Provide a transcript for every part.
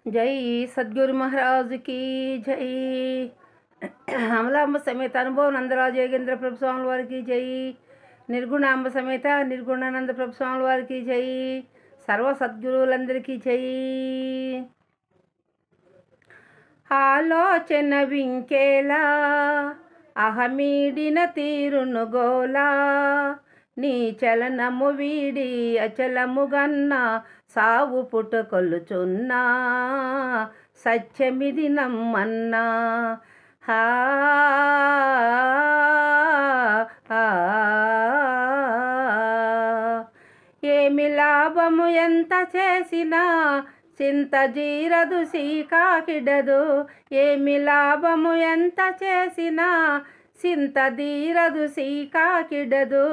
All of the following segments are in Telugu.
జై సద్గురు మహారాజు की జై. అమలాంబ సమేత అనుభవ నందరాజు యోగేంద్ర ప్రభు స్వాముల వారికి జై. నిర్గుణాంబ సమేత నిర్గుణానంద ప్రభు స్వాముల వారికి జై. సర్వ సద్గురువులందరికీ జై. ఆలోచన వింకేలా అహమీడిన తీరును గోలా, నీ చలనము వీడి అచలముగన్న సావు పుట్టుకొల్లుచున్నా, సత్యమిది నమ్మన్నా. హా ఏమి లాభము ఎంత చేసినా చింత జీరదు సీకాకిడదు. ఏమి లాభము ఎంత చేసినా చింత తీరదు సీకాకిడదు.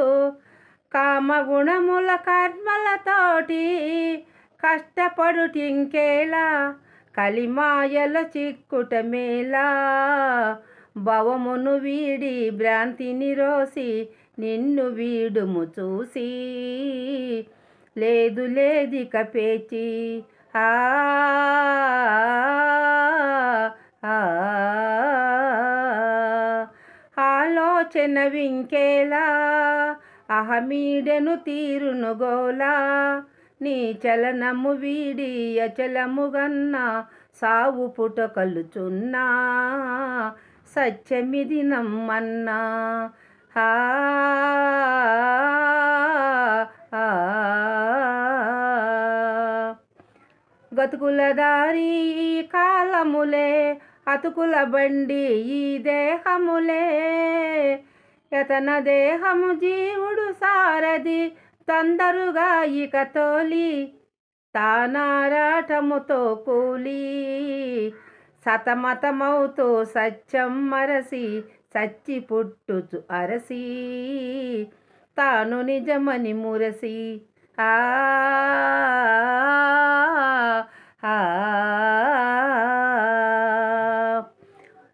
కామగుణముల కర్మలతోటి కష్టపడుటింకేలా, కలిమాయల చిక్కుట మేలా. భవమును వీడి భ్రాంతిని రోసి నిన్ను వీడుము చూసి, లేదు లేదిక పేచి. ఆలోచన వింకేలా అహమీడెను తీరును గోలా, నీ చలనము వీడి అచలముగన్న సావు పుట్టుకొల్లుచున్నా, సత్యమిది నమ్మన్నా. గతుకుల దారి ఈ కాలములే, అతుకుల బండి ఈ దేహములే. యతన దేహము జీవుడు సారథి, తొందరుగా ఇక తోలి తానారాటముతో కూలి. సతమతమవుతూ సత్యం మరసి సచ్చి పుట్టుచు అరసి, తాను నిజమని మురసి.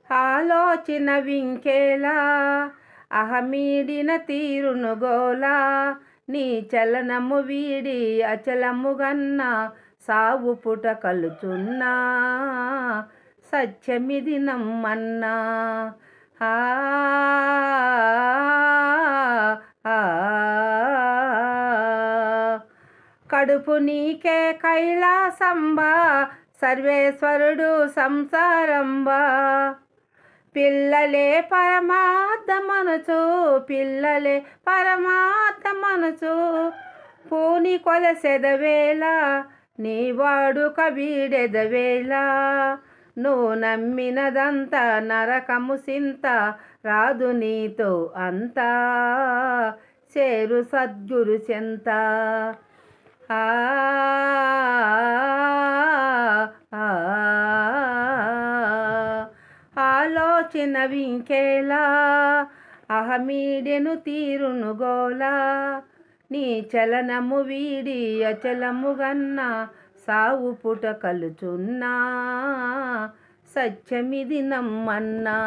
ఆలోచన వింకేలా అహమీడిన తీరును గోలా, నీ చలనము వీడి అచలముగన్న సావు పుట్టుకొల్లుచున్నా, సత్యమిది నమ్మన్నా. కడుపు నీకే కైలాసంబా, సర్వేశ్వరుడు సంసారంబా. పిల్లలే పరమార్థమనుచు, పిల్లలే పరమార్థమనుచు పూని కొలసెదవేళ, నీ వాడుక వీడెదవేళ. నువ్వు నమ్మినదంతా నరకము సింత, రాదు నీతో అంతా చేరు సద్గురు చెంత. ఆలోచన వింకేలా అహమీడెను తీరును గోలా, నీ చలనము వీడి అచలముగన్న సావు పుట్టుకొల్లుచున్నా, సత్యమిది నమ్మన్నా.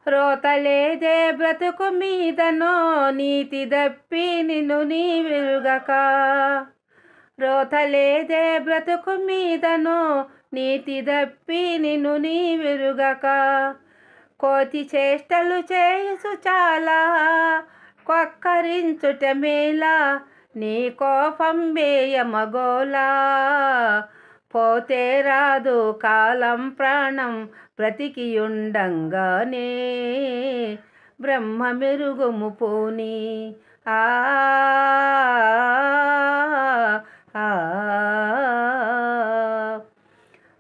రోతలేదే బ్రతుకు మీదనో నీతి దప్పి నిన్ను నీ విరుగక. రోతలేదే బ్రతుకు మీదనో నీతి దప్పి నిన్ను నీ విరుగక. కోతి చేష్టలు చేసు చాలా, కొక్కరించుట మేలా. నీ కోపం బేయమగోలా, పోతే రాదు కాలం ప్రాణం బ్రతికియుండంగానే. బ్రహ్మ మెరుగుము పోని.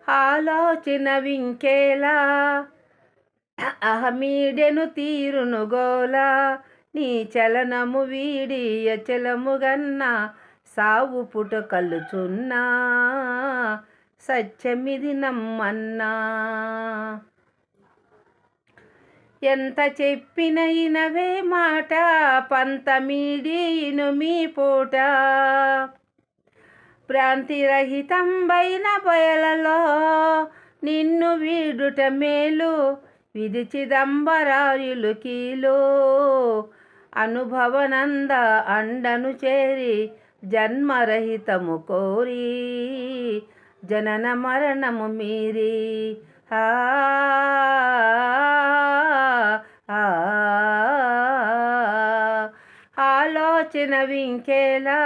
ఆలోచన వింకేలా అహమీడెను తీరును గోలా, నీ చలనము వీడి అచలముగన్న సావు పుట్టుకొల్లుచున్నా, సత్యమిది నమ్మన్నా. ఎంత చెప్పిన ఇనవే మాట, పంతమీడి ఇనుమి పూట. భ్రాంతిరహితంబైన బయలలో నిన్ను వీడుట మేలు, విధి చిదంబరాయులు కీలో అనుభవనంద అండను చేరి జన్మరహితము కోరి జనన మరణము మీరి ఆలోచన వింకేలా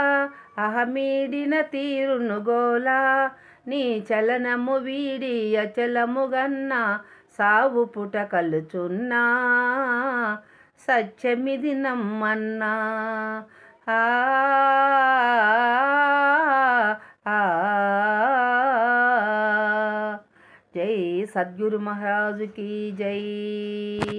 అహమీడిన తీరును గోలా నీ చలనము వీడి అచలముగన్న సావు పుట కలుచున్నా సత్యమిది నమ్మన్నా జై సద్గురు మహారాజుకి జై.